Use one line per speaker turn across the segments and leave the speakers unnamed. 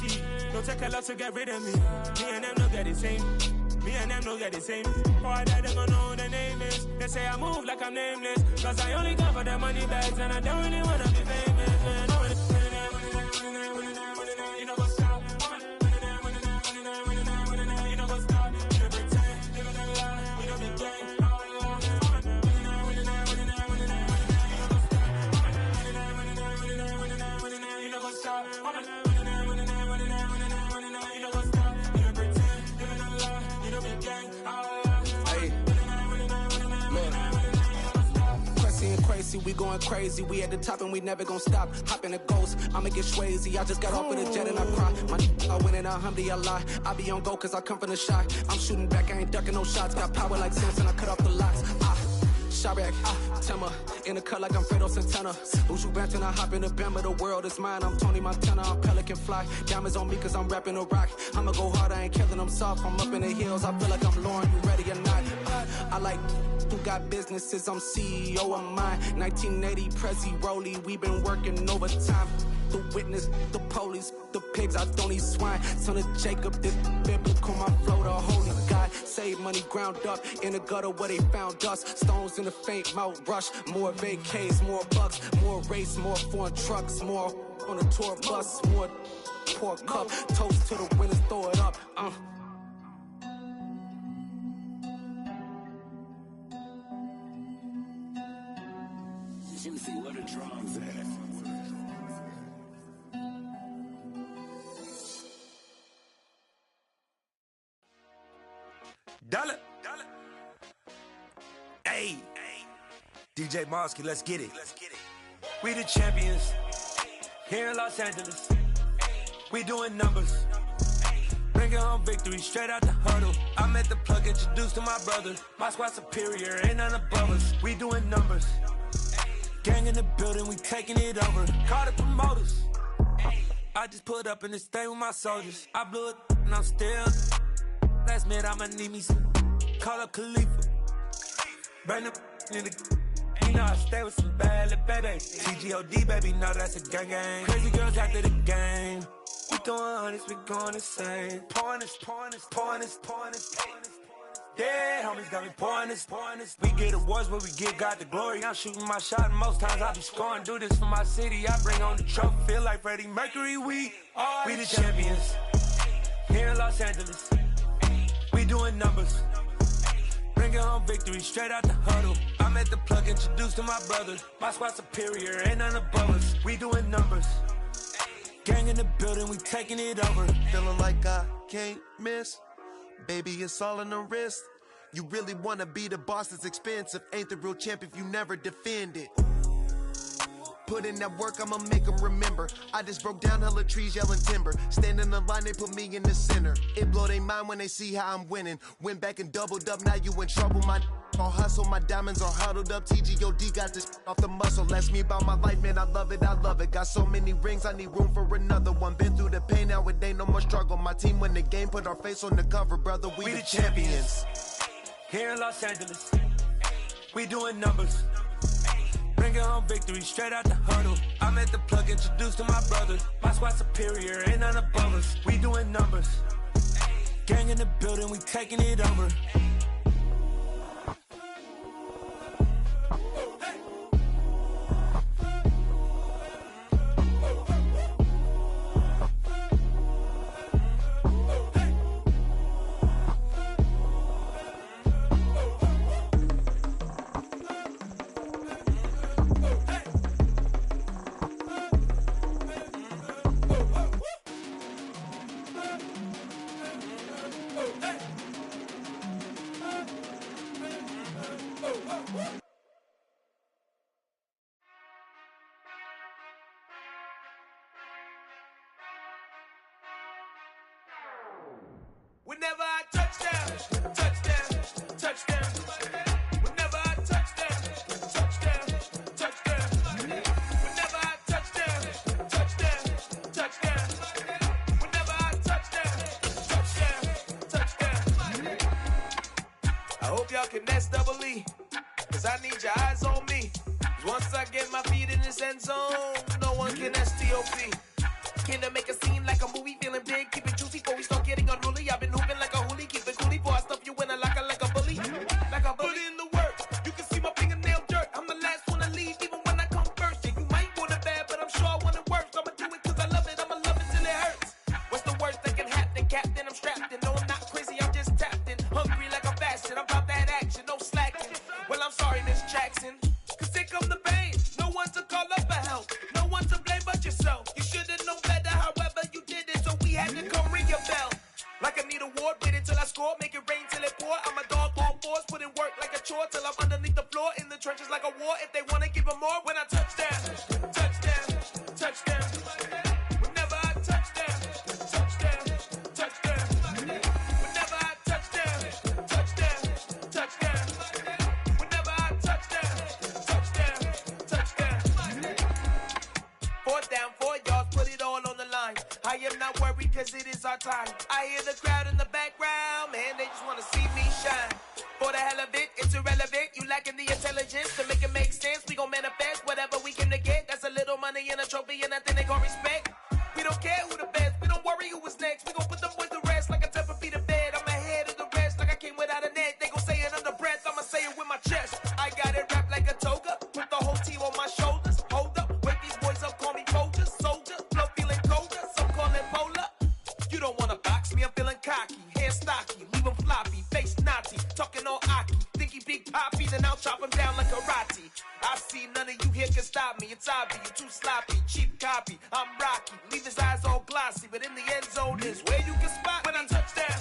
see. Don't take a lot to get rid of me. Me and them don't get the same. Me and them don't get the same. Why that they gonna know who the name is? They say I move like I'm nameless. Cause I only come for the money bags and I don't really wanna be famous, man. You know what's up? You know what's up? You pretend, living a lie. We don't be gang. You know what's up?
Crazy, we going crazy. We at the top and we never gonna stop. Hop in a ghost, I'ma get swayzy. I just got off with a jet and I cry. My I win in a Humvee, I lie. I be on go cause I come from the shot. I'm shooting back, I ain't ducking no shots. Got power like Samson, I cut off the locks. Chirac, Timmer, in the cut like I'm Fredo Santana. Who's you ranting? I hop in the Bama, the world is mine. I'm Tony Montana, I'm Pelican Fly. Diamonds on me cause I'm rapping a rock. I'ma go hard, I ain't killing them soft. I'm up in the hills, I feel like I'm Lauren, you ready or not? I like who got businesses, I'm CEO of mine. 1980, Prezi Rolly, we been working overtime. The witness, the police, the pigs, I don't eat swine. Son of Jacob, this biblical, my flow, the holy God. Save money ground up in the gutter where they found us. Stones in the faint mouth rush. More vacays, more bucks, more race, more foreign trucks, more on a tour bus, more pour cup. Toast to the winners, throw it up.
Juicy, where the drums at?
Dollar. Hey. DJ Mosky, let's get it. We the champions here in Los Angeles. We doing numbers. Bringing home victory straight out the huddle. I met the plug, introduced to my brother. My squad superior, ain't none above us. We doing numbers. Gang in the building, we taking it over. Call the promoters. I just put up in this thing with my soldiers. I blew it and I'm still. Last minute I'ma need me some. Call up Khalifa. Burn the in the. You know I stay with some bad little baby. TGOD baby, know that's a gang gang. Crazy girls after the game. We throwing hundreds, we going insane. Pouring this. Yeah, homies got me pouring this. We get awards, but we give God the glory. I'm shooting my shot, and most times I be scoring. Do this for my city, I bring on the trophy. Feel like Freddie Mercury, we the champions here in Los Angeles. We doing numbers. Bringing home victory straight out the huddle. I met the plug, introduced to my brother. My squad superior, ain't none above us. We doing numbers. Gang in the building, we taking it over.
Feeling like I can't miss. Baby, it's all in the wrist. You really wanna be the boss, it's expensive. Ain't the real champ if you never defend it. Put in that work, I'ma make them remember. I just broke down hella trees, yelling timber. Stand in the line, they put me in the center. It blow their mind when they see how I'm winning. Went back and doubled up, now you in trouble. My all hustle, my diamonds are huddled up. TGOD got this off the muscle. Ask me about my life, man, I love it. Got so many rings, I need room for another one. Been through the pain, now it ain't no more struggle. My team win the game, put our face on the cover, brother. We the champions.
Here in Los Angeles, we doing numbers. Bringing home victory straight out the huddle. I met the plug, introduced to my brother. My squad superior, ain't none above us. We doing numbers. Gang in the building, we taking it over.
Whenever I touchdown. Whenever I touchdown. Whenever I touchdown. Whenever I touchdown. I hope y'all can nest double E, cause I need your eyes on me. Once I get my feet in this end zone, no one can STOP. Can I make a scene like a movie, feeling
score till I'm underneath the floor in the trenches like a war. If they wanna give them more, when I touch down, touchdown, touchdown. Whenever I touch down, touchdown, touchdown. Whenever I touch down, touchdown, touchdown. Whenever I touch down, touchdown, touchdown. 4th down, 4 yards, put it all on the line. I am not worried cause it is our time. I hear the crowd in the background, man, they just wanna see me shine. For the hell of it, it's irrelevant. You lacking the intelligence to make it make sense. We gon' manifest whatever we came to get. That's a little money and a trophy and nothing they gon' respect. We don't care who the best, we don't worry who was next. We gon' put them boys to rest like a 10 feet of bed. I'm ahead of the rest like I came without a net. They gon' say it under breath, I'ma say it with my chest. I got it wrapped like a toga, put the whole team on my shoulders. Hold up, wake these boys up, call me Folger, soldier. Flow feeling colder, some call it polar. You don't wanna box me, I'm feeling cocky. Hair stocky, leave him floppy, face naughty. Talking all aki, think he big poppy, then I'll chop him down like karate. I see none of you here can stop me. It's obvious, you too sloppy, cheap copy. I'm Rocky, leave his eyes all glossy, but in the end zone is where you can spot when I touch down,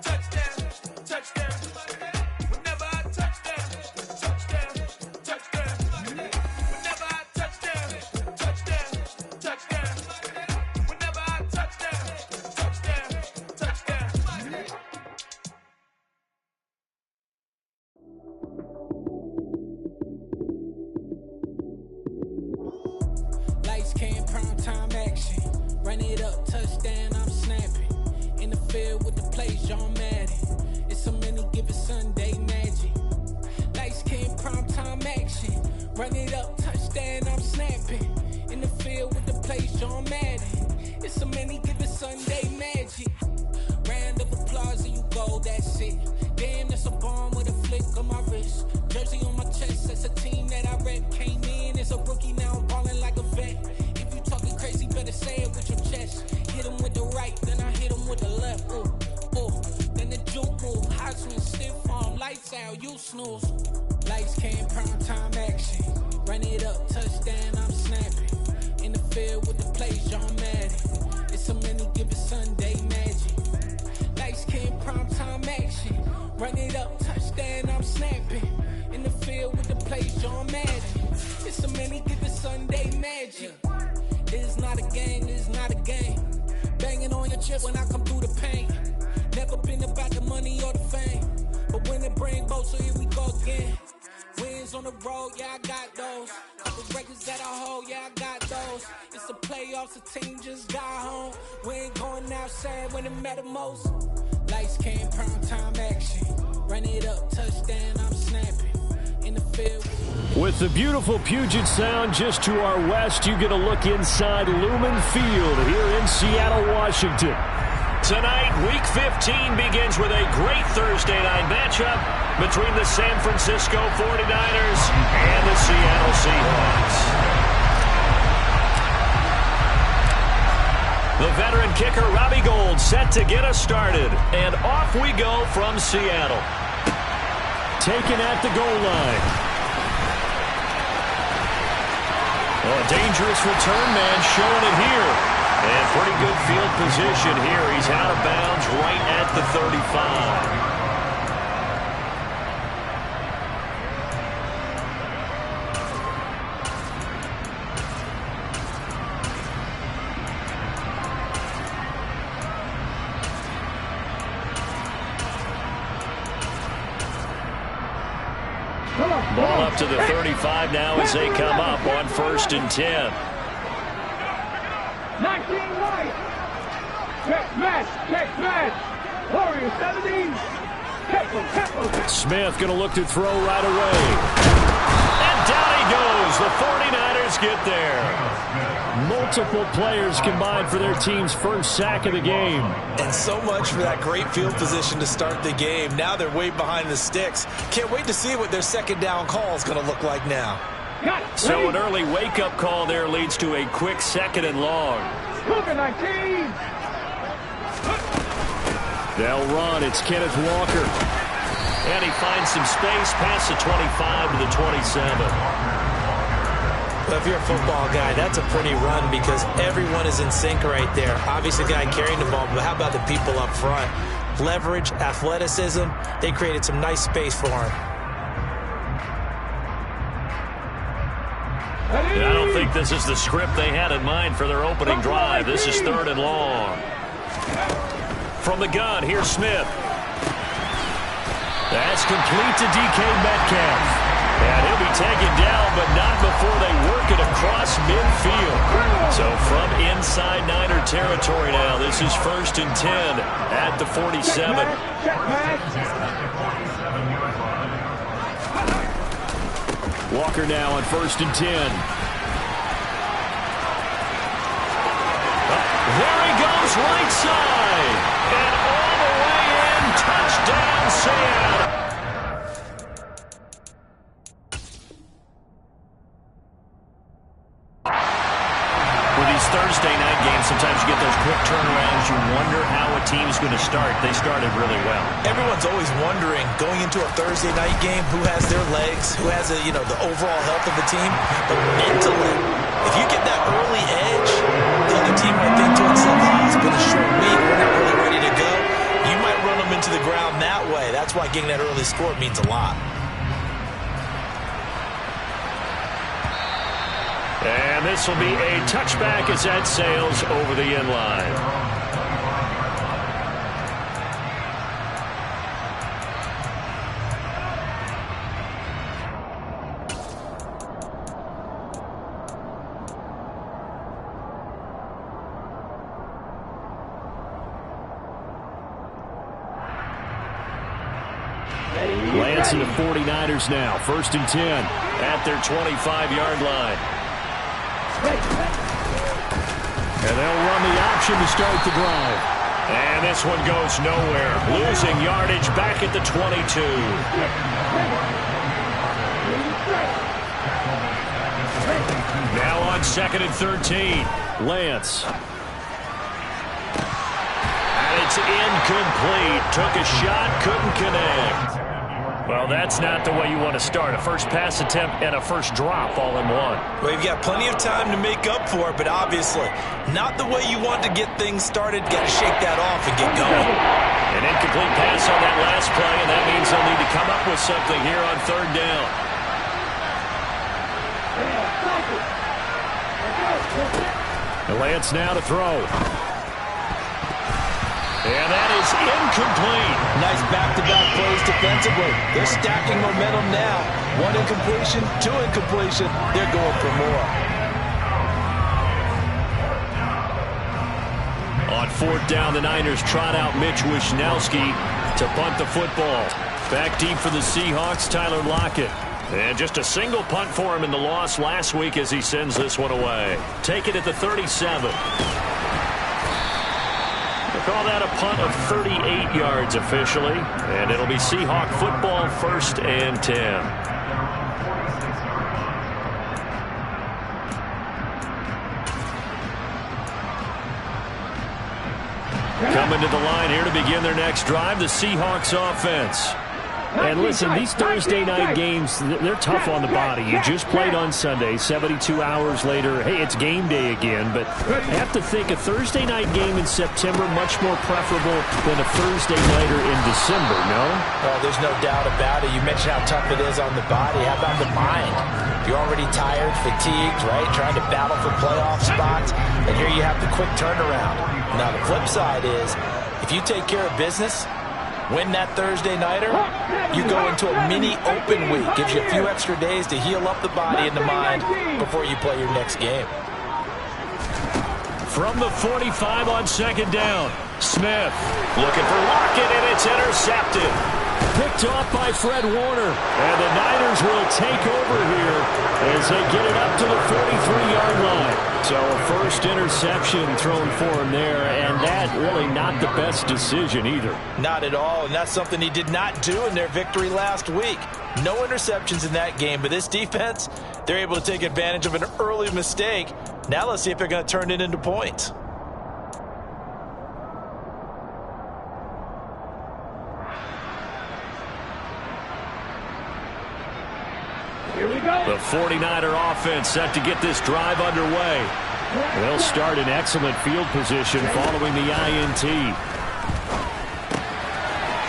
touchdown, touchdown. Whenever I touch down, touchdown, touchdown. Whenever I touch down, touchdown, touchdown. Whenever I touch down, touchdown, touchdown.
Lights, cam, prime time action. Run it up, touchdown, I'm snapping. In the field with the plays, John Madden. It's so many given Sunday magic. Lights, cam, prime time action. Run it up, touchdown, I'm snapping. In the field with the plays, John Madden. It's so many given Sunday magic. Round of applause and you go, that's it. Damn, that's a bomb with a flick on my wrist. Jersey on my chest, that's a team that I rep. Came in as a rookie, now I'm ballin' like a vet. If you talking crazy, better say it with your chest. Hit him with the right, then I hit him with the left. Ooh, ooh, then the juke move. Heisman, stiff arm, lights out, you snooze. Lights came, prime time action. Run it up, touchdown, I'm snapping. In the field with the plays, John Madden. It's so many given Sunday magic. Lights came, prime time action. Run it up, touchdown, I'm snapping. In the field with the plays, John Madden. It's so many given Sunday magic. It is not a game, it is not a game. Banging on your chest when I come through the pain. Never been about the money or the fame. But when it bring both, so here we go again. Wins on the road, yeah, I got those. Couple records that I hold, yeah, I got those. It's the playoffs, the team just got home. We ain't going outside when it matter most. Lights came, prime time action. Run it up, touchdown, I'm snapping. In the field.
With the beautiful Puget Sound just to our west, you get a look inside Lumen Field here in Seattle, Washington. Tonight, Week 15 begins with a great Thursday night matchup between the San Francisco 49ers and the Seattle Seahawks. The veteran kicker Robbie Gould set to get us started, and off we go from Seattle. Taken at the goal line. Oh, a dangerous return man showing it here. And pretty good field position here. He's out of bounds right at the 35. Ball up to the 35 now as they come up on 1st and 10.
19 right. Check match. Warrior 17. Tackle.
Smith going to look to throw right away. And down he goes. The 49ers get there. Multiple players combined for their team's first sack of the game.
And so much for that great field position to start the game. Now they're way behind the sticks. Can't wait to see what their second down call is going to look like now.
So an early wake-up call there leads to a quick 2nd and long. They'll run. It's Kenneth Walker. And he finds some space past the 25 to the 27.
Well, if you're a football guy, that's a pretty run because everyone is in sync right there. Obviously, the guy carrying the ball, but how about the people up front? Leverage, athleticism, they created some nice space for him.
I don't think this is the script they had in mind for their opening drive. This is 3rd and long. From the gun, here's Smith. That's complete to DK Metcalf. And he'll be taken down, but not before they work it across midfield. So from inside Niner territory now, this is 1st and 10 at the 47. Walker now on 1st and 10. There he goes, right side. And all the way in, touchdown, Sam. With these Thursday night games, sometimes you get those quick turnarounds. You wonder how a team's going to start. They started really well.
Everyone's always wondering, going into a Thursday night game, who has their legs, who has the overall health of the team. But mentally, if you get that early edge, the other team might think to itself, it's been a short week, we're not really ready to go. You might run them into the ground that way. That's why getting that early score means a lot.
And this will be a touchback as that sails over the end line. Lance and the 49ers now. 1st and 10 at their 25-yard line. And they'll run the option to start the drive. And this one goes nowhere. Losing yardage back at the 22. Now on 2nd and 13. Lance. And it's incomplete. Took a shot, couldn't connect. Well, that's not the way you want to start. A first pass attempt and a first drop all in one.
Well, you've got plenty of time to make up for it, but obviously not the way you want to get things started. Got to shake that off and get going.
An incomplete pass on that last play, and that means they'll need to come up with something here on 3rd down. The Lance now to throw. And that is incomplete.
Nice back-to-back plays defensively. They're stacking momentum now. 1 incompletion, 2 incompletion. They're going for more.
On 4th down, the Niners trot out Mitch Wishnowski to punt the football. Back deep for the Seahawks, Tyler Lockett. And just a single punt for him in the loss last week as he sends this one away. Take it at the 37. Call that a punt of 38 yards officially, and it'll be Seahawk football 1st and 10. Coming to the line here to begin their next drive, the Seahawks offense. And listen, these Thursday night games, they're tough on the body. You just played on Sunday, 72 hours later. Hey, it's game day again, but I have to think a Thursday night game in September much more preferable than a Thursday nighter in December, no?
Oh, there's no doubt about it. You mentioned how tough it is on the body. How about the mind? You're already tired, fatigued, right? Trying to battle for playoff spots, and here you have the quick turnaround. Now, the flip side is, if you take care of business, win that Thursday nighter, you go into a mini open week. Gives you a few extra days to heal up the body and the mind before you play your next game.
From the 45 on 2nd down, Smith looking for Lockett, and it's intercepted. Picked off by Fred Warner, and the Niners will take over here as they get it up to the 43-yard line. So a first interception thrown for him there, and that really not the best decision either.
Not at all, and that's something he did not do in their victory last week. No interceptions in that game, but this defense, they're able to take advantage of an early mistake. Now let's see if they're going to turn it into points.
The 49er offense set to get this drive underway. They'll start in excellent field position following the INT.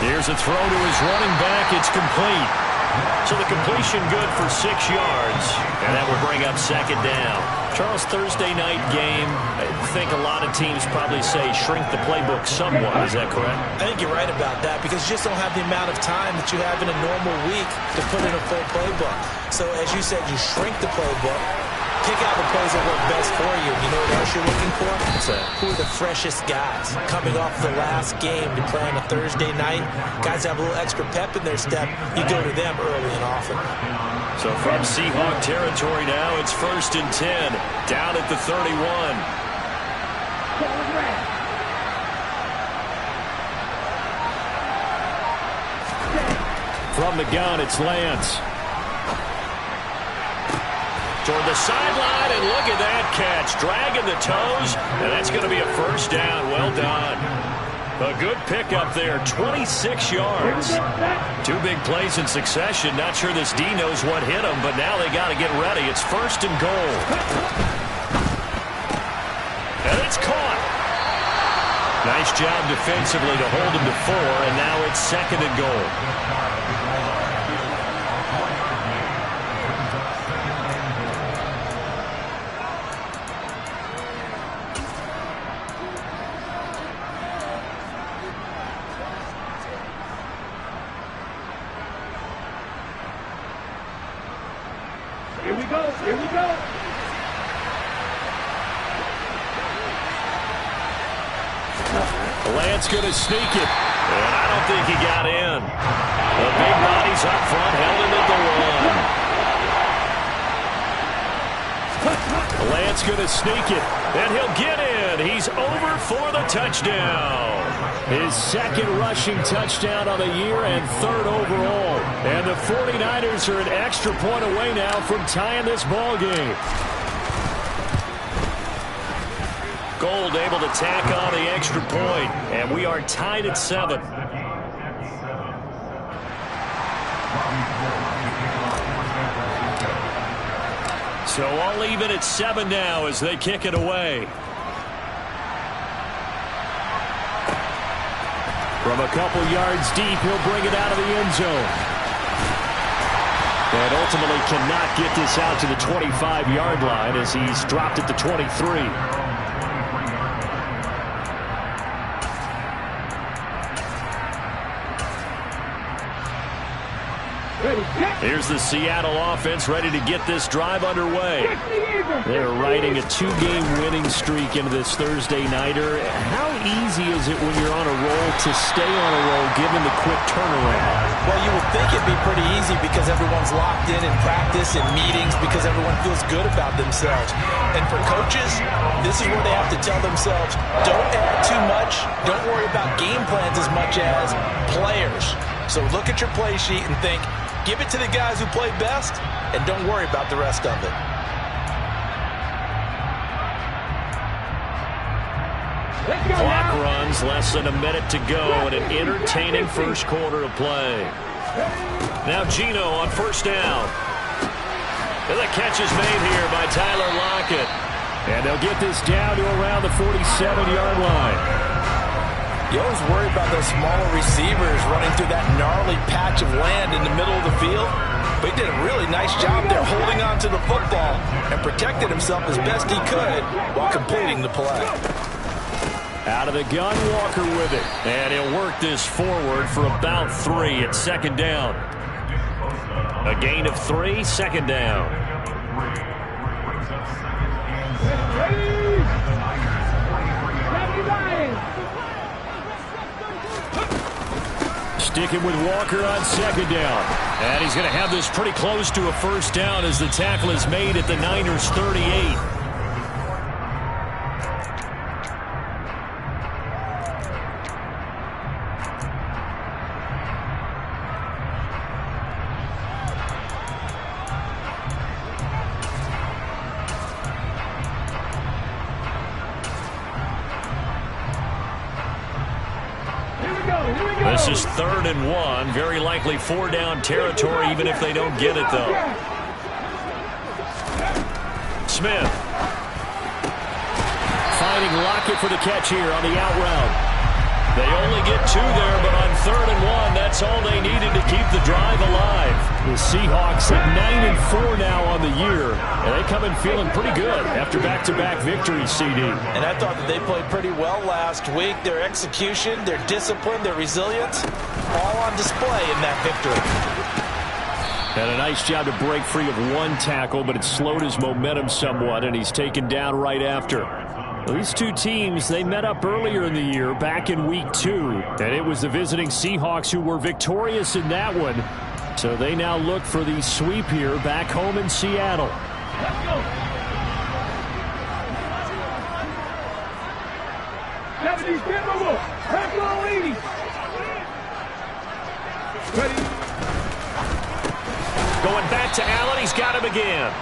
Here's a throw to his running back. It's complete. So the completion good for 6 yards, and that will bring up second down. Charles, Thursday night game, I think a lot of teams probably say shrink the playbook somewhat. Is that correct?
I think you're right about that because you just don't have the amount of time that you have in a normal week to put in a full playbook. So as you said, you shrink the playbook, pick out the plays that work best for you. You know what else you're looking for? Who are the freshest guys coming off the last game to play on a Thursday night? Guys have a little extra pep in their step. You go to them early and often.
So from Seahawk territory now, it's 1st and 10, down at the 31. From the gun, it's Lance. Toward the sideline, and look at that catch. Dragging the toes, and that's going to be a first down. Well done. A good pickup there, 26 yards. 2 big plays in succession. Not sure this D knows what hit him, but now they got to get ready. It's 1st and goal. And it's caught. Nice job defensively to hold him to 4, and now it's 2nd and goal.
Here we go.
Lance going to sneak it, and I don't think he got in. The big body's up front, held him at the 1. Lance going to sneak it, and he'll get in. He's over for the touchdown. His 2nd rushing touchdown on the year and 3rd overall. And the 49ers are an extra point away now from tying this ball game. Gold able to tack on the extra point, and we are tied at 7. So all even at 7 now as they kick it away. From a couple yards deep, he'll bring it out of the end zone. And ultimately cannot get this out to the 25-yard line as he's dropped at the 23. Here's the Seattle offense ready to get this drive underway. They're riding a 2-game winning streak into this Thursday nighter. How easy is it when you're on a roll to stay on a roll given the quick turnaround?
Well, you would think it'd be pretty easy because everyone's locked in practice and meetings because everyone feels good about themselves. And for coaches, this is where they have to tell themselves, don't add too much, don't worry about game plans as much as players. So look at your play sheet and think, give it to the guys who play best, and don't worry about the rest of it.
Clock runs, less than a minute to go, and an entertaining first quarter of play. Now Gino on 1st down. And the catch is made here by Tyler Lockett. And they'll get this down to around the 47-yard line.
You always worry about those smaller receivers running through that gnarly patch of land in the middle of the field. But he did a really nice job there holding on to the football and protected himself as best he could while completing the play.
Out of the gun, Walker with it. And he'll work this forward for about 3 at 2nd down. A gain of 3, 2nd down. Sticking with Walker on 2nd down. And he's going to have this pretty close to a first down as the tackle is made at the Niners' 38. This is 3rd and 1. Very likely 4-down territory, even if they don't get it, though. Smith. Finding Lockett for the catch here on the out route. They only get 2 there, but on 3rd and 1, that's all they needed to keep the drive alive. The Seahawks at 9-4 now on the year, and they come in feeling pretty good after back-to-back victories, CD.
And I thought that they played pretty well last week. Their execution, their discipline, their resilience, all on display in that victory.
And a nice job to break free of 1 tackle, but it slowed his momentum somewhat, and he's taken down right after. These 2 teams, they met up earlier in the year, back in week 2, and it was the visiting Seahawks who were victorious in that one. So they now look for the sweep here back home in Seattle.
Let's go. 70s, Timberwolves. Back on 80. Ready.
Going back to Allen, he's got him again.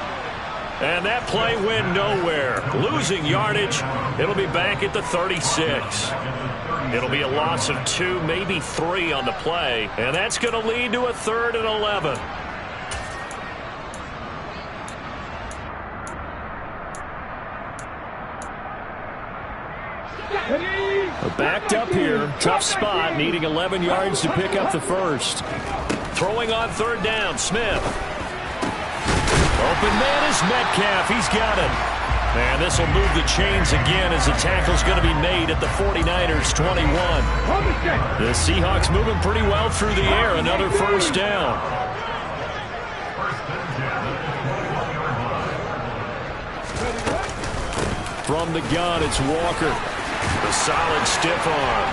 And that play went nowhere. Losing yardage. It'll be back at the 36. It'll be a loss of 2, maybe 3 on the play. And that's going to lead to a 3rd and 11. We're backed up here. Tough spot. Needing 11 yards to pick up the first. Throwing on 3rd down. Smith. Open man is Metcalf. He's got it. And this will move the chains again as the tackle's going to be made at the 49ers 21. The Seahawks moving pretty well through the air. Another first down. From the gun, it's Walker. The solid stiff arm.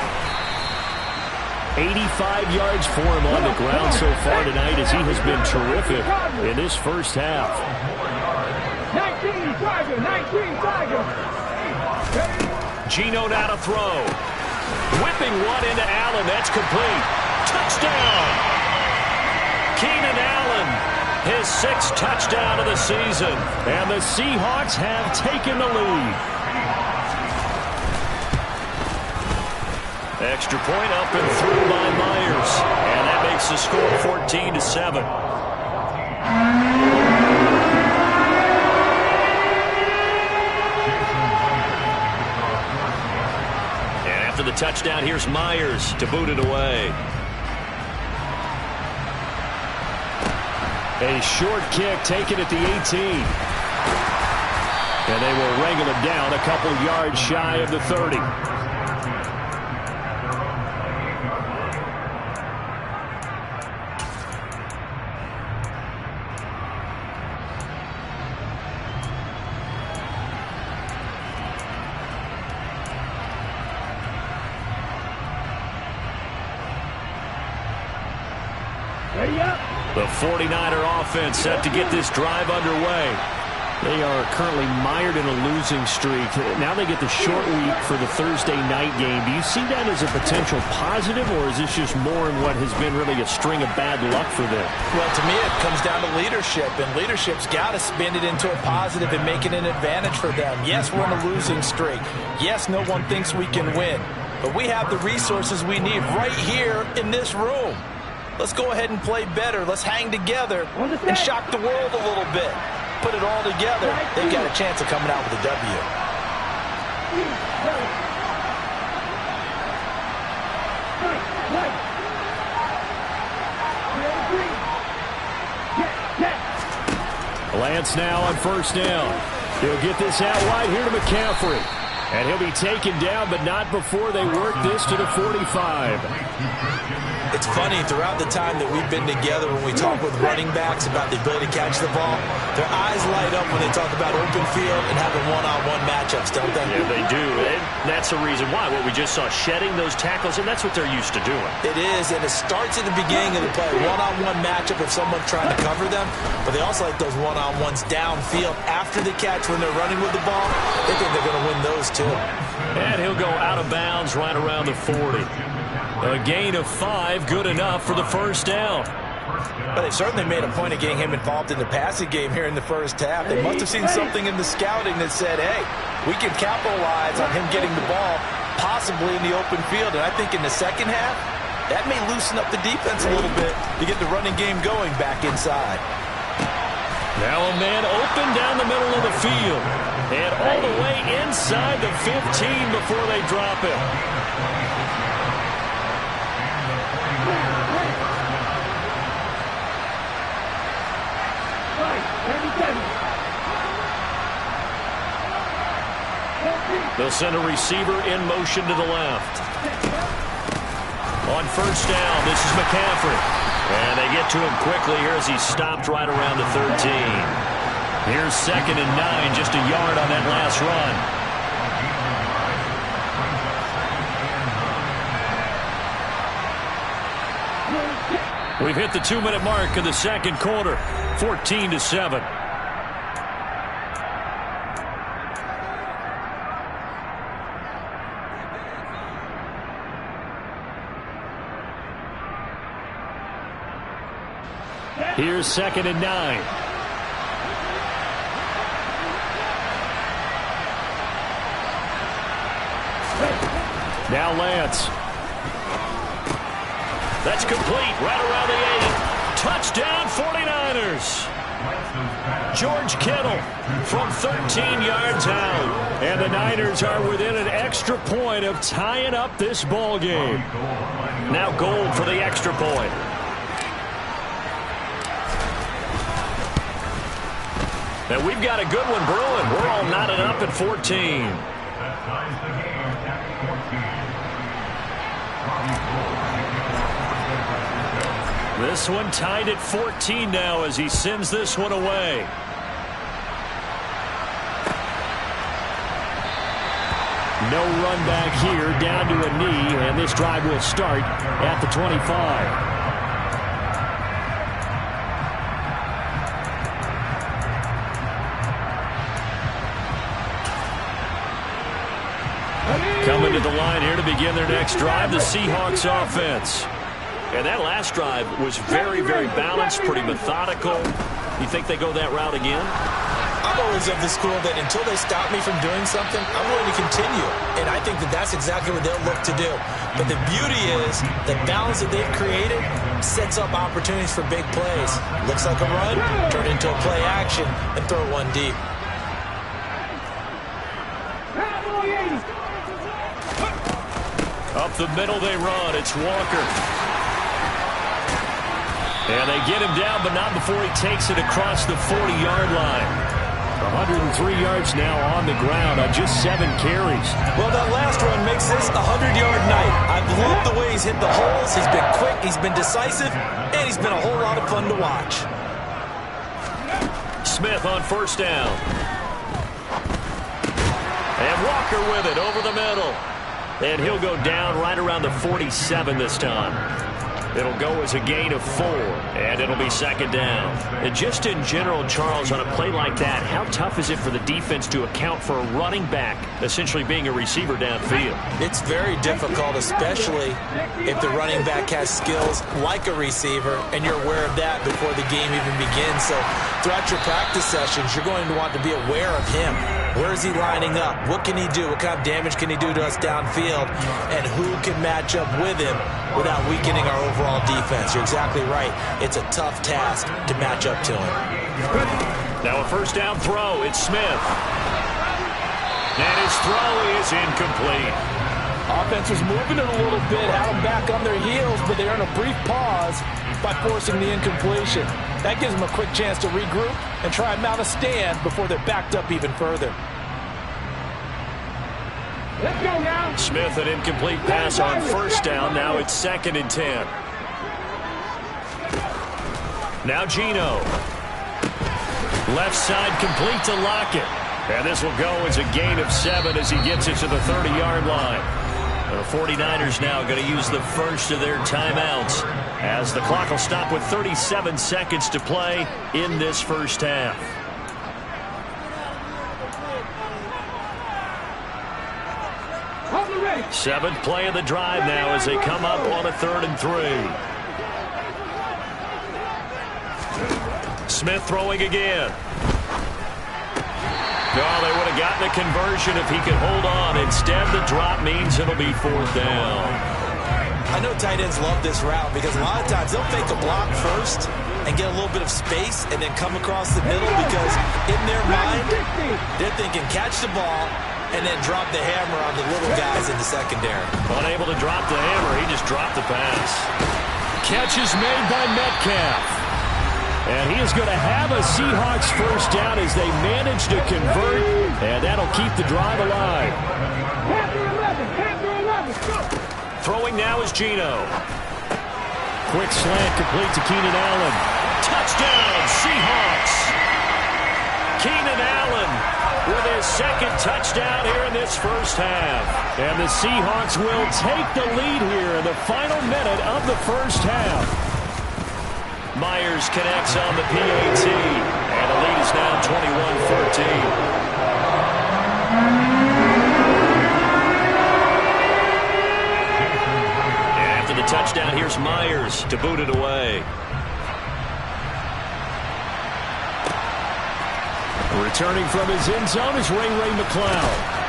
85 yards for him on the ground so far tonight as he has been terrific in this first half.
19 Tiger.
Geno now to throw. Whipping one into Allen. That's complete. Touchdown. Keenan Allen, his 6th touchdown of the season. And the Seahawks have taken the lead. Extra point up and through by Myers. And that makes the score 14-7. And after the touchdown, here's Myers to boot it away. A short kick taken at the 18. And they will wrangle him down a couple yards shy of the 30. The 49er offense set to get this drive underway. They are currently mired in a losing streak. Now they get the short week for the Thursday night game. Do you see that as a potential positive, or is this just more in what has been really a string of bad luck for them?
Well, to me, it comes down to leadership, and leadership's got to spin it into a positive and make it an advantage for them. Yes, we're in a losing streak. Yes, no one thinks we can win, but we have the resources we need right here in this room. Let's go ahead and play better. Let's hang together and shock the world a little bit. Put it all together. They've got a chance of coming out with a W.
Lance now on 1st down. He'll get this out wide here to McCaffrey. And he'll be taken down, but not before they work this to the 45.
It's funny, throughout the time that we've been together, when we talk with running backs about the ability to catch the ball, their eyes light up when they talk about open field and having one-on-one matchups, don't they?
Yeah, they do. And that's the reason why. What we just saw, shedding those tackles, and that's what they're used to doing.
It is, and it starts at the beginning of the play. One-on-one matchup if someone's trying to cover them, but they also like those one-on-ones downfield after the catch when they're running with the ball. They think they're going to win those too.
And he'll go out of bounds right around the 40. A gain of 5, good enough for the first down.
But they certainly made a point of getting him involved in the passing game here in the first half. They must have seen something in the scouting that said, hey, we can capitalize on him getting the ball possibly in the open field. And I think in the second half, that may loosen up the defense a little bit to get the running game going back inside.
Now a man open down the middle of the field. And all the way inside the 15 before they drop him. They'll send a receiver in motion to the left. On first down, this is McCaffrey. And they get to him quickly here as he stopped right around the 13. Here's 2nd and 9, just a yard on that last run. We've hit the 2-minute mark in the second quarter, 14-7. Here's 2nd and 9. Now Lance. That's complete right around the 8. Touchdown 49ers. George Kittle from 13 yards out. And the Niners are within an extra point of tying up this ball game. Now Gold for the extra point. And we've got a good one brewing. We're all knotted up at 14. This one tied at 14 now as he sends this one away. No run back here, down to a knee, and this drive will start at the 25. Coming to the line here to begin their next drive, the Seahawks offense. And that last drive was very, very balanced, pretty methodical. You think they go that route again?
I'm always of the school that until they stop me from doing something, I'm going to continue. And I think that that's exactly what they'll look to do. But the beauty is the balance that they've created sets up opportunities for big plays. Looks like a run, turn it into a play action, and throw one deep.
Up the middle they run. It's Walker. And they get him down, but not before he takes it across the 40-yard line. 103 yards now on the ground on just 7 carries.
Well, that last run makes this a 100-yard night. I've loved the way he's hit the holes. He's been quick, he's been decisive, and he's been a whole lot of fun to watch.
Smith on first down. And Walker with it over the middle. And he'll go down right around the 47 this time. It'll go as a gain of 4, and it'll be 2nd down. And just in general, Charles, on a play like that, how tough is it for the defense to account for a running back essentially being a receiver downfield?
It's very difficult, especially if the running back has skills like a receiver, and you're aware of that before the game even begins. So throughout your practice sessions, you're going to want to be aware of him. Where is he lining up? What can he do? What kind of damage can he do to us downfield? And who can match up with him without weakening our overall defense? You're exactly right. It's a tough task to match up to him.
Now a first down throw. It's Smith. And his throw is incomplete.
Offense was moving it a little bit, had them back on their heels, but they earn a brief pause by forcing the incompletion. That gives them a quick chance to regroup and try and mount a stand before they're backed up even further.
Let's go now.
Smith, an incomplete pass on first down. Now it's 2nd and 10. Now Geno. Left side complete to Lockett. And this will go as a gain of 7 as he gets it to the 30-yard line. The 49ers now going to use the first of their timeouts as the clock will stop with 37 seconds to play in this first half. Seventh play of the drive now as they come up on a 3rd and 3. Smith throwing again. No, they would have gotten a conversion if he could hold on. Instead, the drop means it'll be 4th down.
I know tight ends love this route because a lot of times they'll fake a block first and get a little bit of space and then come across the middle because in their mind, they're thinking catch the ball and then drop the hammer on the little guys in the secondary.
Unable to drop the hammer, he just dropped the pass. Catch is made by Metcalf. And he is going to have a Seahawks first down as they manage to convert, and that'll keep the drive alive. Throwing now is Geno. Quick slant complete to Keenan Allen. Touchdown, Seahawks! Keenan Allen with his second touchdown here in this first half. And the Seahawks will take the lead here in the final minute of the first half. Myers connects on the PAT, and the lead is now 21-14. After the touchdown, here's Myers to boot it away. Returning from his end zone is Ray McCloud.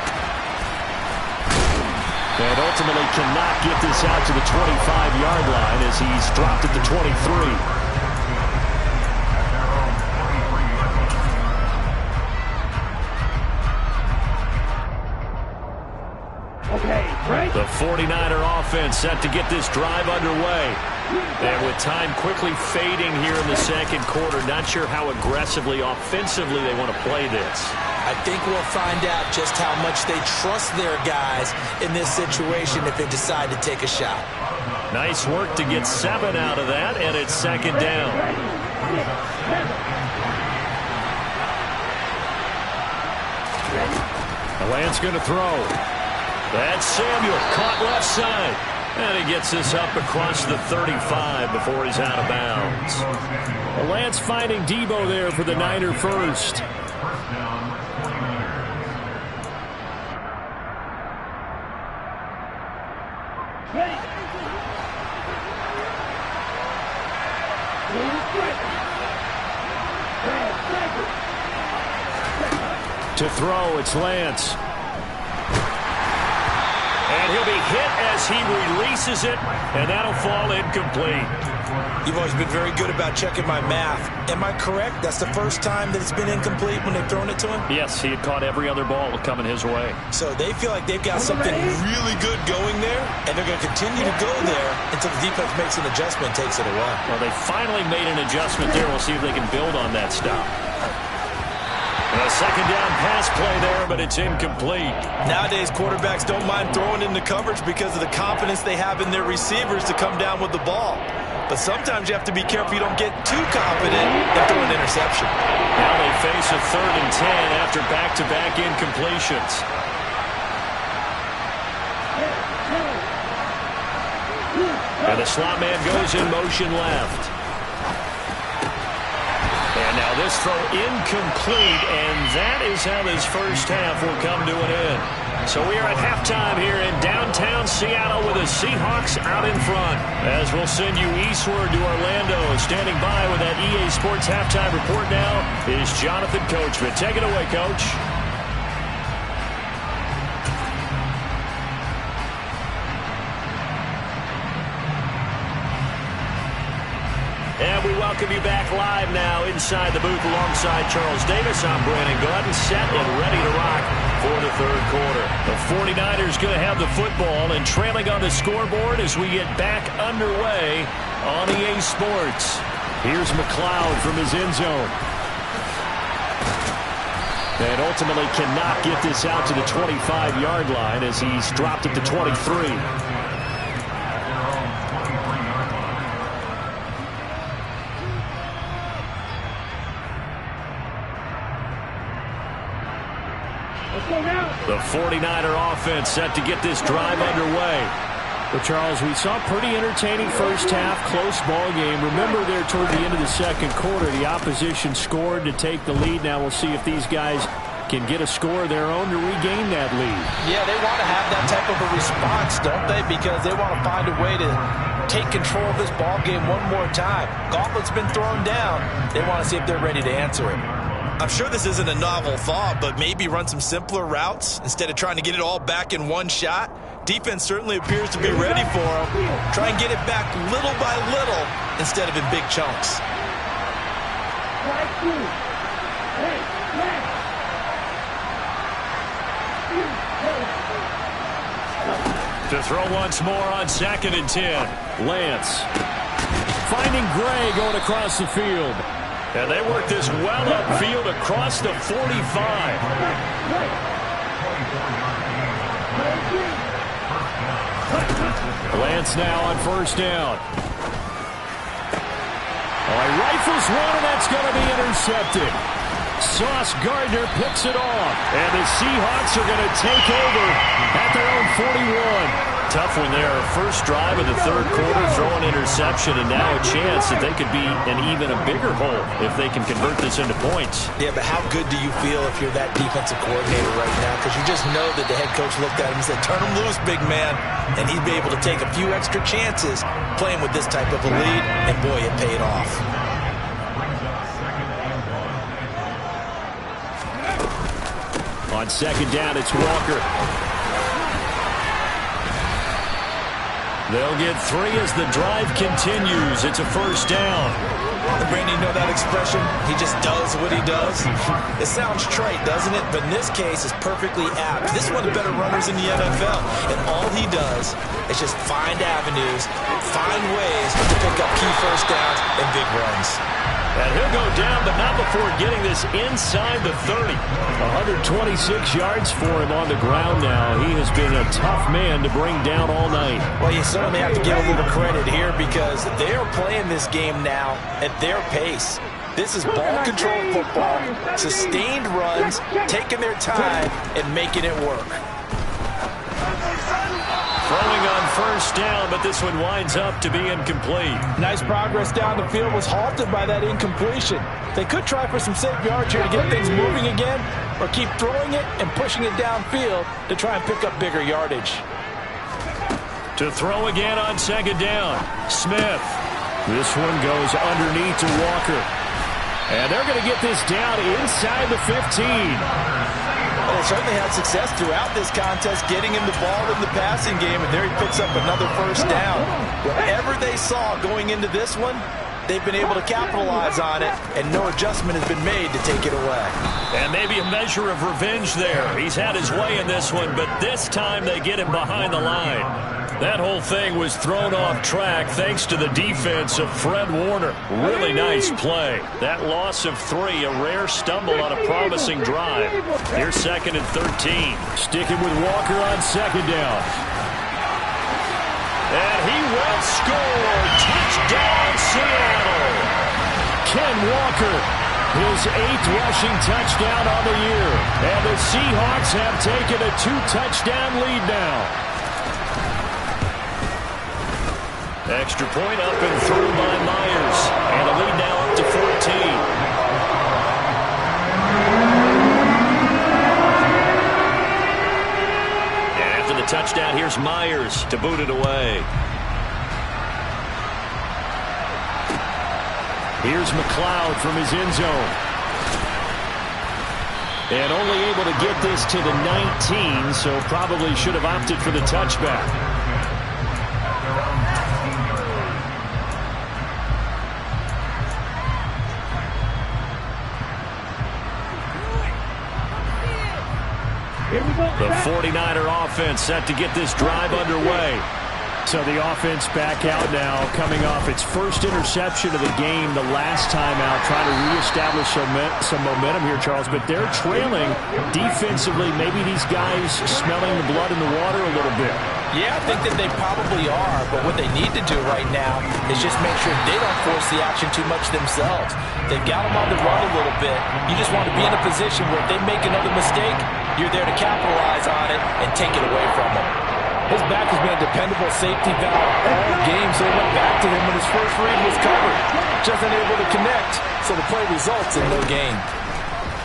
And ultimately cannot get this out to the 25-yard line as he's dropped at the 23. The 49er offense set to get this drive underway. And with time quickly fading here in the second quarter, not sure how aggressively, offensively they want to play this.
I think we'll find out just how much they trust their guys in this situation if they decide to take a shot.
Nice work to get 7 out of that, and it's second down. Lance going to throw. That's Samuel, caught left side. And he gets this up across the 35 before he's out of bounds. Lance finding Debo there for the Niner first. To throw, it's Lance. And he'll be hit as he releases it, and that'll fall incomplete.
You've always been very good about checking my math. Am I correct? That's the first time that it's been incomplete when they've thrown it to him?
Yes, he had caught every other ball coming his way.
So they feel like they've got something really good going there, and they're going to continue to go there until the defense makes an adjustment and takes it away.
Well, they finally made an adjustment there. We'll see if they can build on that stop. A second down pass play there, but it's incomplete.
Nowadays, quarterbacks don't mind throwing into coverage because of the confidence they have in their receivers to come down with the ball. But sometimes you have to be careful you don't get too confident and throw an interception.
Now they face a 3rd and 10 after back-to-back incompletions. And the slot man goes in motion left. And now this throw incomplete, and that is how this first half will come to an end. So we are at halftime here in downtown Seattle with the Seahawks out in front. As we'll send you eastward to Orlando. Standing by with that EA Sports halftime report now is Jonathan Coachman. Take it away, Coach. And we welcome you back live now inside the booth alongside Charles Davis. I'm Brandon Gladden, set and ready to rock for the third quarter. The 49ers going to have the football and trailing on the scoreboard as we get back underway on EA Sports. Here's McCloud from his end zone. And ultimately cannot get this out to the 25-yard line as he's dropped at the 23. The 49er offense set to get this drive underway. Well, Charles, we saw a pretty entertaining first half, close ball game. Remember there toward the end of the second quarter, the opposition scored to take the lead. Now we'll see if these guys can get a score of their own to regain that lead.
Yeah, they want to have that type of a response, don't they? Because they want to find a way to take control of this ball game one more time. Gauntlet's been thrown down. They want to see if they're ready to answer it. I'm sure this isn't a novel thought, but maybe run some simpler routes instead of trying to get it all back in one shot. Defense certainly appears to be ready for them. Try and get it back little by little instead of in big chunks.
To throw once more on 2nd and 10. Lance finding Gray going across the field. And they work this well upfield across the 45. Lance now on first down. He rifles one, and that's going to be intercepted. Sauce Gardner picks it off, and the Seahawks are going to take over at their own 41. Tough one there. First drive of the third quarter, throw an interception, and now a chance that they could be in even a bigger hole if they can convert this into points.
Yeah, but how good do you feel if you're that defensive coordinator right now? Because you just know that the head coach looked at him and said, turn him loose, big man. And he'd be able to take a few extra chances playing with this type of a lead, and boy, it paid off.
On second down, it's Walker. They'll get 3 as the drive continues. It's a first down.
Brandon, you know that expression? He just does what he does. It sounds trite, doesn't it? But in this case, it's perfectly apt. This is one of the better runners in the NFL. And all he does is just find avenues, find ways to pick up key first downs and big runs.
And he'll go down, but not before getting this inside the 30. 126 yards for him on the ground now. He has been a tough man to bring down all night.
Well, you certainly have to give a little credit here because they are playing this game now at their pace. This is ball control football, sustained runs, taking their time, and making it work.
Throwing on first down, but this one winds up to be incomplete.
Nice progress down the field was halted by that incompletion. They could try for some safe yards here to get things moving again, or keep throwing it and pushing it downfield to try and pick up bigger yardage.
To throw again on second down, Smith. This one goes underneath to Walker. And they're going to get this down inside the 15.
Well, they certainly had success throughout this contest getting him the ball in the passing game, and there he picks up another first down. Whatever they saw going into this one, they've been able to capitalize on it, and no adjustment has been made to take it away.
And maybe a measure of revenge there. He's had his way in this one, but this time they get him behind the line. That whole thing was thrown off track thanks to the defense of Fred Warner. Really nice play. That loss of 3, a rare stumble on a promising drive. Here's 2nd and 13. Sticking with Walker on second down. And he will score. Touchdown, Seattle. Ken Walker, his 8th rushing touchdown on the year. And the Seahawks have taken a 2-touchdown lead now. Extra point up and through by Myers. And a lead now up to 14. And after the touchdown, here's Myers to boot it away. Here's McLeod from his end zone. And only able to get this to the 19, so probably should have opted for the touchback. The 49er offense set to get this drive underway. So the offense back out now, coming off its first interception of the game the last time out, trying to reestablish some momentum here, Charles. But they're trailing defensively. Maybe these guys smelling the blood in the water a little bit.
Yeah, I think that they probably are. But what they need to do right now is just make sure they don't force the action too much themselves. They've got them on the run a little bit. You just want to be in a position where if they make another mistake, you're there to capitalize on it and take it away from them.
His back has been a dependable safety valve all game, so he went back to him when his first read was covered. Just unable to connect, so the play results in no gain.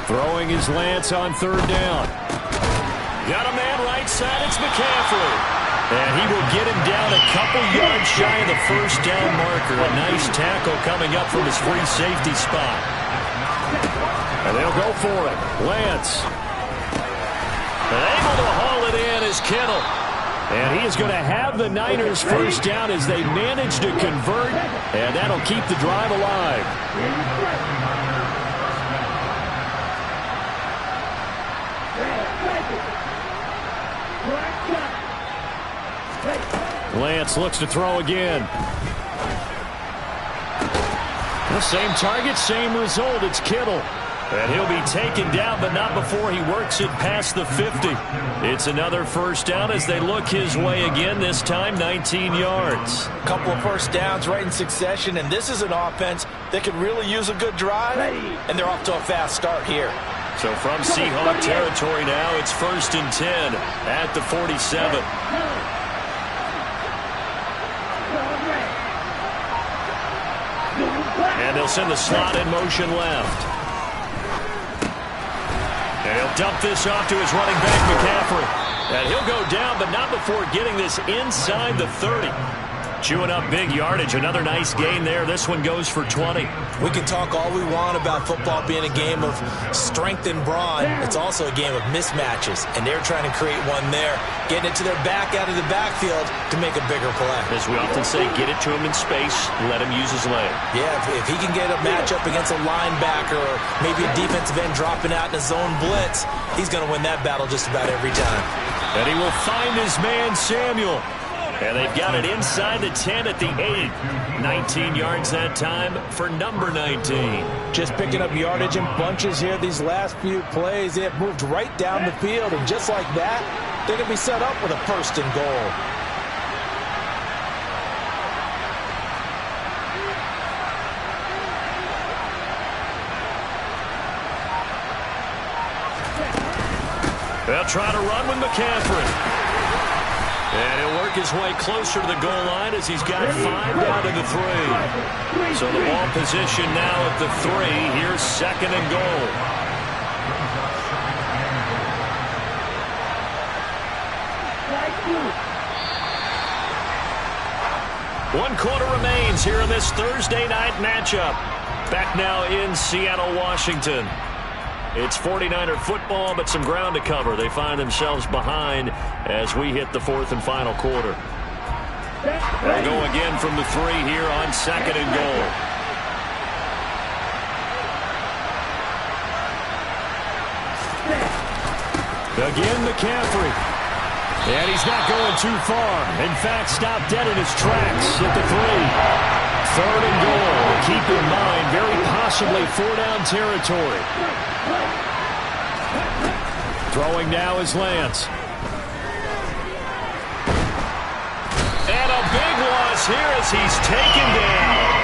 Throwing is Lance on third down. Got a man right side, it's McCaffrey. And he will get him down a couple yards shy of the first down marker. A nice tackle coming up from his free safety spot. And they'll go for it. Lance. And able to haul it in is Kittle. And he is going to have the Niners first down as they manage to convert, and that'll keep the drive alive. Lance looks to throw again. Same target, same result. It's Kittle. And he'll be taken down, but not before he works it past the 50. It's another first down as they look his way again, this time 19 yards.
A couple of first downs right in succession, and this is an offense that could really use a good drive, and they're off to a fast start here.
So from Seahawk territory now, it's 1st and 10 at the 47. And they'll send the slot in motion left. And he'll dump this off to his running back, McCaffrey. And he'll go down, but not before getting this inside the 30. Chewing up big yardage. Another nice gain there. This one goes for 20.
We can talk all we want about football being a game of strength and brawn. It's also a game of mismatches, and they're trying to create one there, getting it to their back out of the backfield to make a bigger play.
As we often say, get it to him in space, let him use his leg.
Yeah, if he can get a matchup against a linebacker or maybe a defensive end dropping out in a zone blitz, he's going to win that battle just about every time.
And he will find his man, Samuel. And they've got it inside the 10 at the 8. 19 yards that time for number 19.
Just picking up yardage in bunches here these last few plays. They have moved right down the field, and just like that, they're going to be set up with a 1st and goal.
They'll try to run with McCaffrey. And he'll work his way closer to the goal line as he's got 5 down to the 3. So the ball position now at the 3. Here's 2nd and goal. One quarter remains here in this Thursday night matchup. Back now in Seattle, Washington. It's 49er football, but some ground to cover. They find themselves behind as we hit the 4th and final quarter. They'll go again from the 3 here on 2nd and goal. Again, McCaffrey. And he's not going too far. In fact, stopped dead in his tracks at the 3. 3rd and goal. Keep in mind, very possibly 4-down territory. Throwing now is Lance. And a big loss here as he's taken down.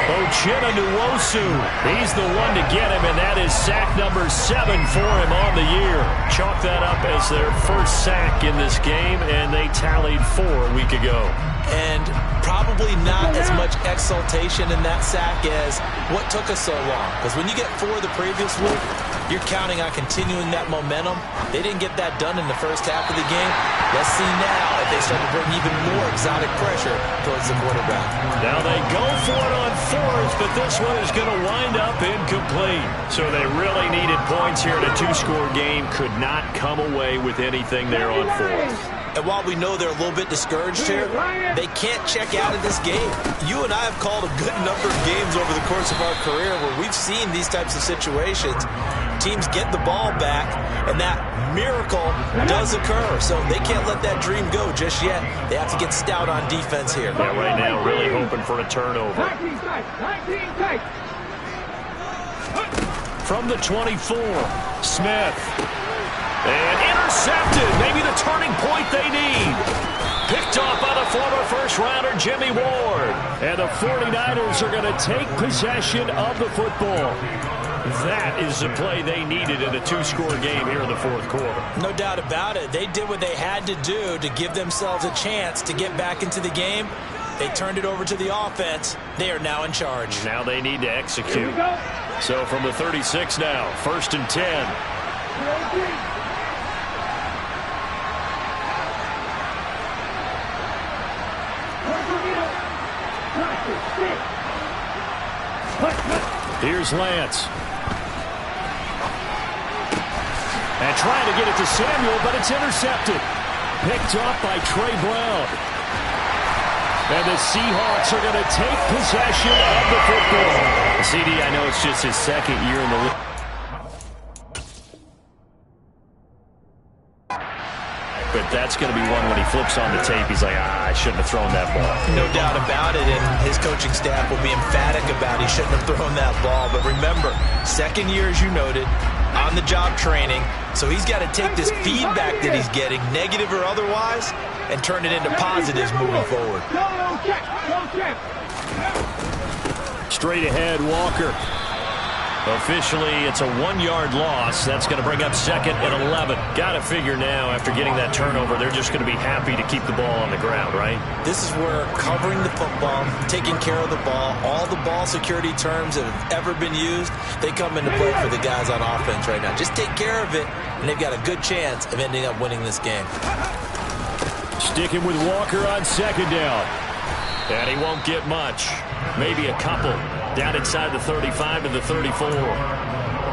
Ochena Nwosu. He's the one to get him, and that is sack number 7 for him on the year. Chalk that up as their first sack in this game, and they tallied 4 a week ago.
And probably not as much exultation in that sack as what took us so long. Because when you get 4 the previous week, you're counting on continuing that momentum. They didn't get that done in the first half of the game. Let's see now if they start to bring even more exotic pressure towards the quarterback.
Now they go for it on 4th, but this one is going to wind up incomplete. So they really needed points here in a 2-score game. Could not come away with anything there on 4th.
And while we know they're a little bit discouraged here, they can't check out of this game. You and I have called a good number of games over the course of our career where we've seen these types of situations. Teams get the ball back, and that miracle does occur. So they can't let that dream go just yet. They have to get stout on defense here.
Yeah, right now really hoping for a turnover. From the 24, Smith. And intercepted. Maybe the turning point they need. Picked off by the former first-rounder Jimmy Ward. And the 49ers are going to take possession of the football. That is the play they needed in a 2-score game here in the 4th quarter.
No doubt about it. They did what they had to do to give themselves a chance to get back into the game. They turned it over to the offense. They are now in charge.
Now they need to execute. So from the 36 now, 1st and 10. Here's Lance. And trying to get it to Samuel, but it's intercepted. Picked off by Trey Brown. And the Seahawks are going to take possession of the football. CD, I know it's just his 2nd year in the league. but that's going to be one when he flips on the tape. He's like, I shouldn't have thrown that ball.
No doubt about it, and his coaching staff will be emphatic about he shouldn't have thrown that ball. But remember, second year, as you noted, on-the-job training, so he's got to take this feedback that he's getting, negative or otherwise, and turn it into positives moving forward.
Straight ahead, Walker. Officially, it's a 1-yard loss. That's going to bring up 2nd and 11. Got to figure now, after getting that turnover, they're just going to be happy to keep the ball on the ground, right?
This is where covering the football, taking care of the ball, all the ball security terms that have ever been used, they come into play for the guys on offense right now. Just take care of it, and they've got a good chance of ending up winning this game.
Sticking with Walker on 2nd down. And he won't get much. Maybe a couple. Down inside the 35 to the 34.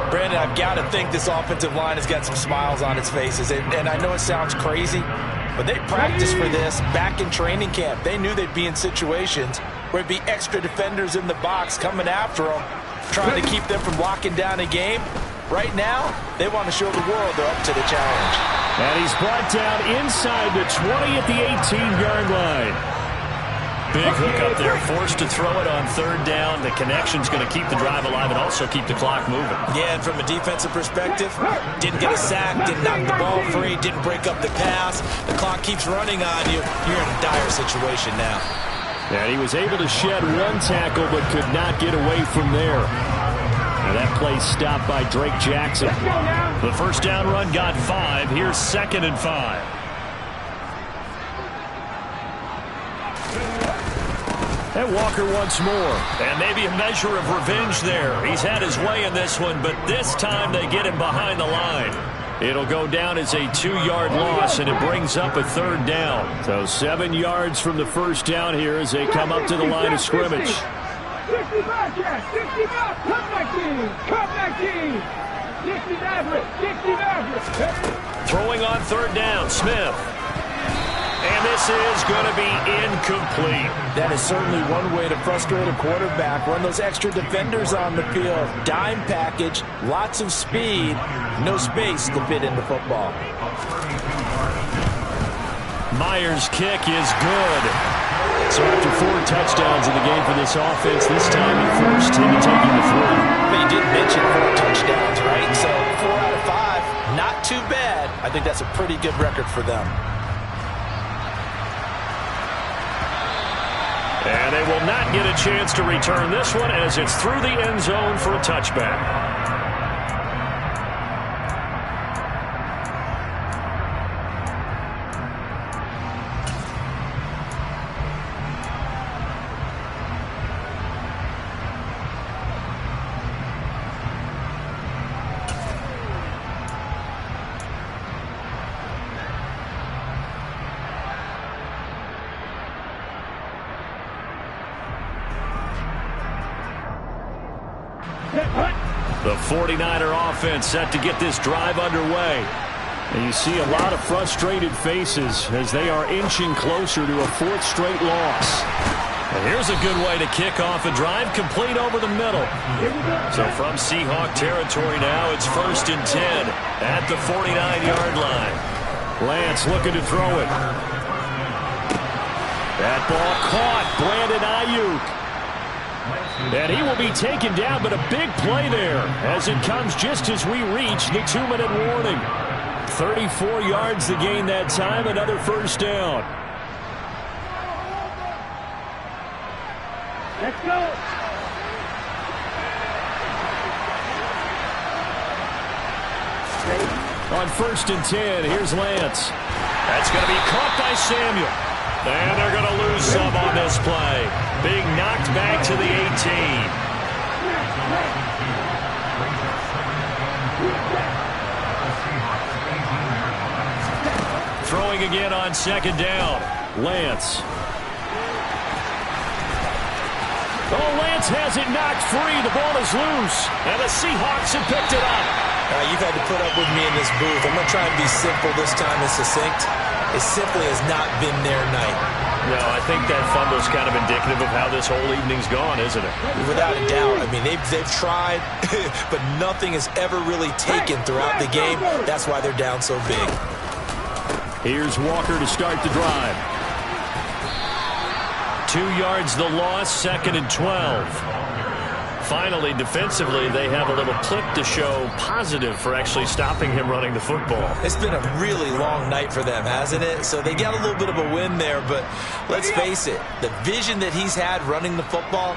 Brandon, I've got to think this offensive line has got some smiles on its faces. And I know it sounds crazy, but they practiced for this back in training camp. They knew they'd be in situations where it'd be extra defenders in the box coming after them, trying to keep them from locking down a game. Right now, they want to show the world they're up to the challenge.
And he's brought down inside the 20 at the 18-yard line. Big hook up there, forced to throw it on 3rd down. The connection's going to keep the drive alive and also keep the clock moving.
Yeah, and from a defensive perspective, didn't get a sack, didn't knock the ball free, didn't break up the pass. The clock keeps running on you. You're in a dire situation now.
And he was able to shed 1 tackle but could not get away from there. And that play stopped by Drake Jackson. The first down run got 5. Here's 2nd and 5. And Walker once more. And maybe a measure of revenge there. He's had his way in this one, but this time they get him behind the line. It'll go down as a 2-yard loss, and it brings up a 3rd down. So 7 yards from the first down here as they come up to the line of scrimmage.
65, Jack, 65, come back in. 60
Throwing on 3rd down, Smith. And this is going to be incomplete.
That is certainly one way to frustrate a quarterback. Run those extra defenders on the field. Dime package, lots of speed, no space to fit into football.
Myers' kick is good. So after 4 touchdowns in the game for this offense, this time he forced him to taking the 3.
But you did mention 4 touchdowns, right? So 4 out of 5, not too bad. I think that's a pretty good record for them.
And they will not get a chance to return this one as it's through the end zone for a touchback. The 49er offense set to get this drive underway. And you see a lot of frustrated faces as they are inching closer to a 4th straight loss. And here's a good way to kick off a drive, complete over the middle. So from Seahawk territory now, it's 1st and 10 at the 49-yard line. Lance looking to throw it. That ball caught. Brandon Ayuk. And he will be taken down, but a big play there as it comes just as we reach the 2-minute warning. 34 yards to gain that time, another first down.
Let's go.
On 1st and 10, here's Lance. That's going to be caught by Samuel. And they're going to lose some on this play. Being knocked back to the 18. Throwing again on 2nd down. Lance. Oh, Lance has it knocked free. The ball is loose. And the Seahawks have picked it up.
You've had to put up with me in this booth. I'm going to try and be simple this time and succinct. It simply has not been their night.
No, I think that fumble's kind of indicative of how this whole evening's gone, isn't it?
Without a doubt. I mean, they've tried, but nothing has ever really taken throughout the game. That's why they're down so big.
Here's Walker to start the drive. 2 yards the loss, 2nd and 12. Finally, defensively, they have a little clip to show positive for actually stopping him running the football.
It's been a really long night for them, hasn't it? So they got a little bit of a win there, but let's face it, the vision that he's had running the football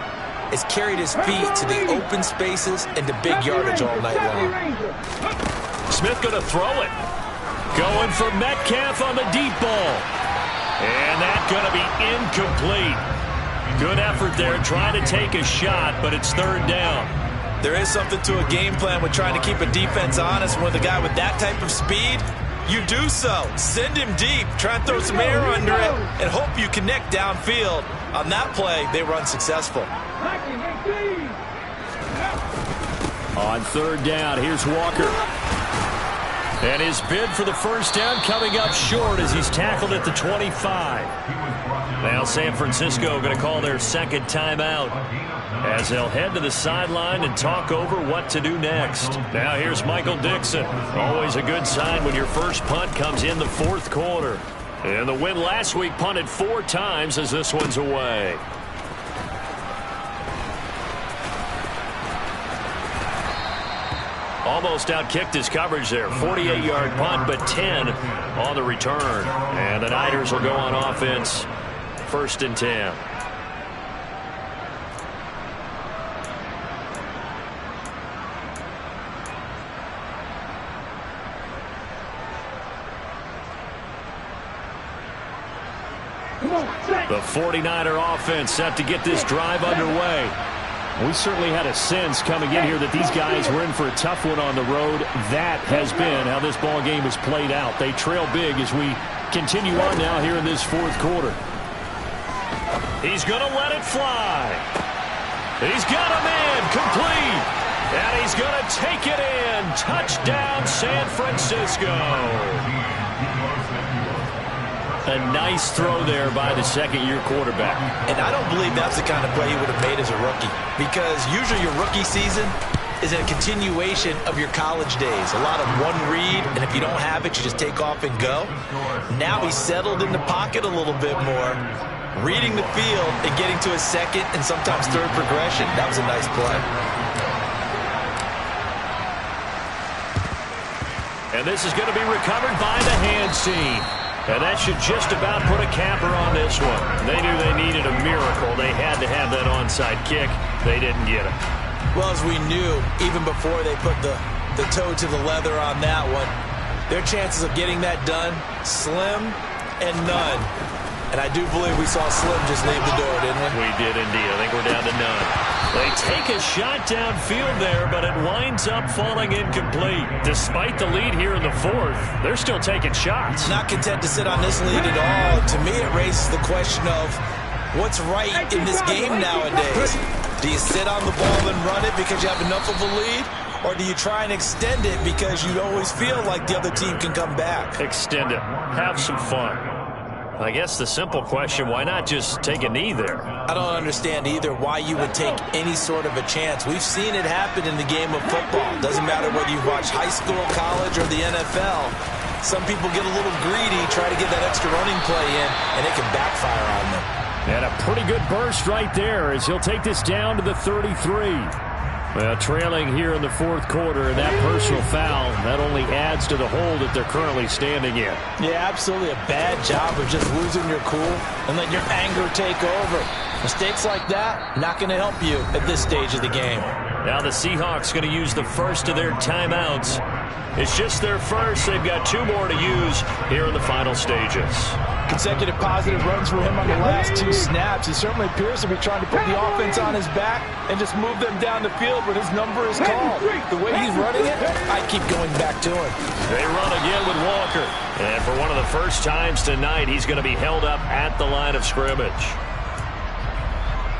has carried his feet to the open spaces and to big yardage all night long.
Smith going to throw it. Going for Metcalf on the deep ball. And that's going to be incomplete. Good effort there, trying to take a shot, but it's 3rd down.
There is something to a game plan with trying to keep a defense honest. With a guy with that type of speed, you do so. Send him deep, try and throw some air under it, and hope you connect downfield. On that play, they run successful.
On 3rd down, here's Walker. And his bid for the first down coming up short as he's tackled at the 25. Now San Francisco going to call their 2nd timeout as they'll head to the sideline and talk over what to do next. Now here's Michael Dixon. Always a good sign when your first punt comes in the 4th quarter. And the win last week punted 4 times as this one's away. Almost outkicked his coverage there. 48-yard punt, but 10 on the return. And the Niners will go on offense. 1st and 10. The 49er offense set to get this drive underway. We certainly had a sense coming in here that these guys were in for a tough one on the road. That has been how this ball game has played out. They trail big as we continue on now here in this 4th quarter. He's going to let it fly. He's got a man complete. And he's going to take it in. Touchdown, San Francisco. A nice throw there by the 2nd-year quarterback.
And I don't believe that's the kind of play he would have made as a rookie. Because usually your rookie season is a continuation of your college days. A lot of one read, and if you don't have it, you just take off and go. Now he's settled in the pocket a little bit more, reading the field and getting to his 2nd and sometimes 3rd progression. That was a nice play.
And this is going to be recovered by the hand seam. And that should just about put a capper on this one. They knew they needed a miracle. They had to have that onside kick. They didn't get it.
Well, as we knew, even before they put the toe to the leather on that one, their chances of getting that done, slim and none. And I do believe we saw Slim just leave the door, didn't we?
We did indeed. I think we're down to none. They take a shot downfield there, but it winds up falling incomplete. Despite the lead here in the 4th, they're still taking shots.
Not content to sit on this lead at all. To me, it raises the question of what's right in this game nowadays. Do you sit on the ball and run it because you have enough of a lead? Or do you try and extend it because you always feel like the other team can come back?
Extend it. Have some fun. I guess the simple question, why not just take a knee there?
I don't understand either why you would take any sort of a chance. We've seen it happen in the game of football. Doesn't matter whether you watch high school, college, or the NFL. Some people get a little greedy, try to get that extra running play in, and it can backfire on them.
And a pretty good burst right there as he'll take this down to the 33. Well, trailing here in the 4th quarter, and that personal foul, that only adds to the hole that they're currently standing in.
Yeah, absolutely a bad job of just losing your cool and letting your anger take over. Mistakes like that, not going to help you at this stage of the game.
Now the Seahawks going to use the first of their timeouts. It's just their first. They've got 2 more to use here in the final stages.
Consecutive positive runs for him on the last 2 snaps. He certainly appears to be trying to put the offense on his back and just move them down the field when his number is called. The way he's running it, I keep going back to him.
They run again with Walker. And for one of the first times tonight, he's going to be held up at the line of scrimmage.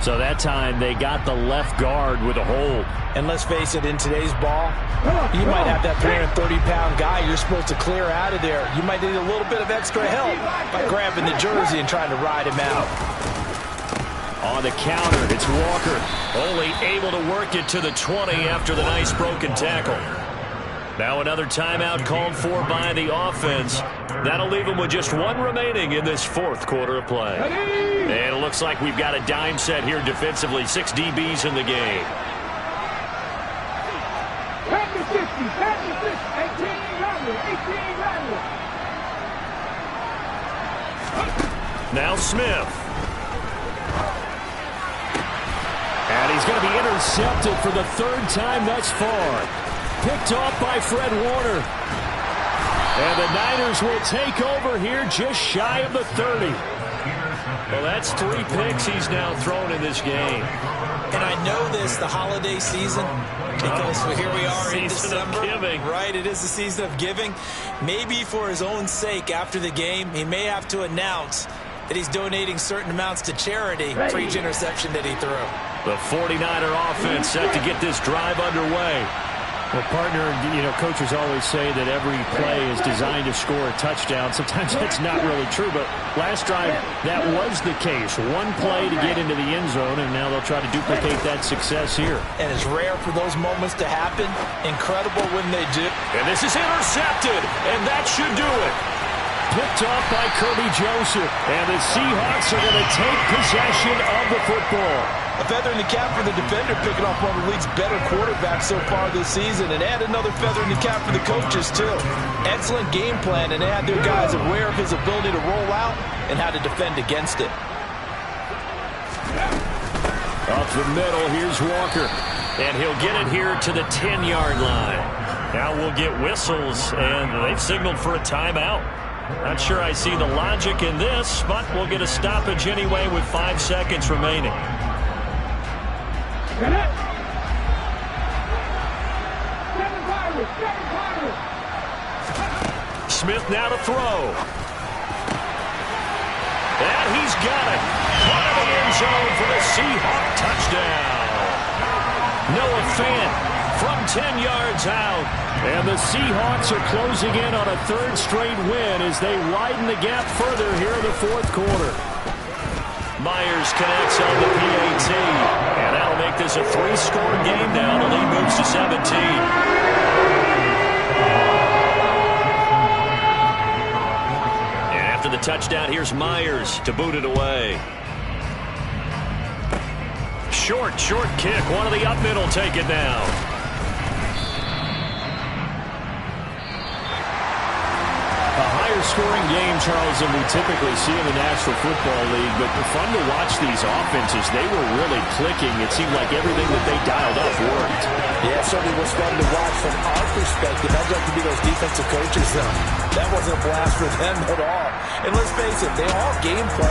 So that time they got the left guard with a hold.
And let's face it, in today's ball, you might have that 330-pound guy you're supposed to clear out of there. You might need a little bit of extra help by grabbing the jersey and trying to ride him out.
On the counter, it's Walker. Only able to work it to the 20 after the nice broken tackle. Now another timeout called for by the offense. That'll leave them with just one remaining in this fourth quarter of play. And it looks like we've got a dime set here defensively. 6 DBs in the game.
Back to 50, back to 50, 18 Rattler.
Now Smith. And he's going to be intercepted for the third time thus far. Picked off by Fred Warner. And the Niners will take over here just shy of the 30. Well, that's 3 picks he's now thrown in this game.
And I know this, the holiday season, because here we are in December.
Season of giving.
Right, it is the season of giving. Maybe for his own sake after the game, he may have to announce that he's donating certain amounts to charity for each interception that he threw.
The 49er offense set to get this drive underway.
Well, partner, coaches always say that every play is designed to score a touchdown. Sometimes that's not really true, but last drive, that was the case. One play to get into the end zone, and now they'll try to duplicate that success here.
And it's rare for those moments to happen. Incredible when they do.
And this is intercepted, and that should do it.
Picked off by Kirby Joseph, and the Seahawks are going to take possession of the football.
A feather in the cap for the defender, picking off one of the league's better quarterbacks so far this season, and add another feather in the cap for the coaches, too. Excellent game plan, and they had their guys aware of his ability to roll out and how to defend against it.
Up the middle, here's Walker, and he'll get it here to the 10-yard line. Now we'll get whistles, and they've signaled for a timeout. Not sure I see the logic in this, but we'll get a stoppage anyway with 5 seconds remaining. Smith now to throw. And he's got it. Caught in the end zone for the Seahawk touchdown. Noah Fant from 10 yards out. And the Seahawks are closing in on a 3rd straight win as they widen the gap further here in the 4th quarter. Myers connects on the PAT. And that'll make this a 3-score game now. The lead moves to 17. And after the touchdown, here's Myers to boot it away. Short kick. One of the up middle take it down.
Scoring game, Charles, than we typically see in the National Football League, but fun to watch these offenses. They were really clicking. It seemed like everything that they dialed up worked.
Yeah, it certainly was fun to watch from our perspective. I'd like to be those defensive coaches, though. That wasn't a blast for them at all. And let's face it, they all game plan.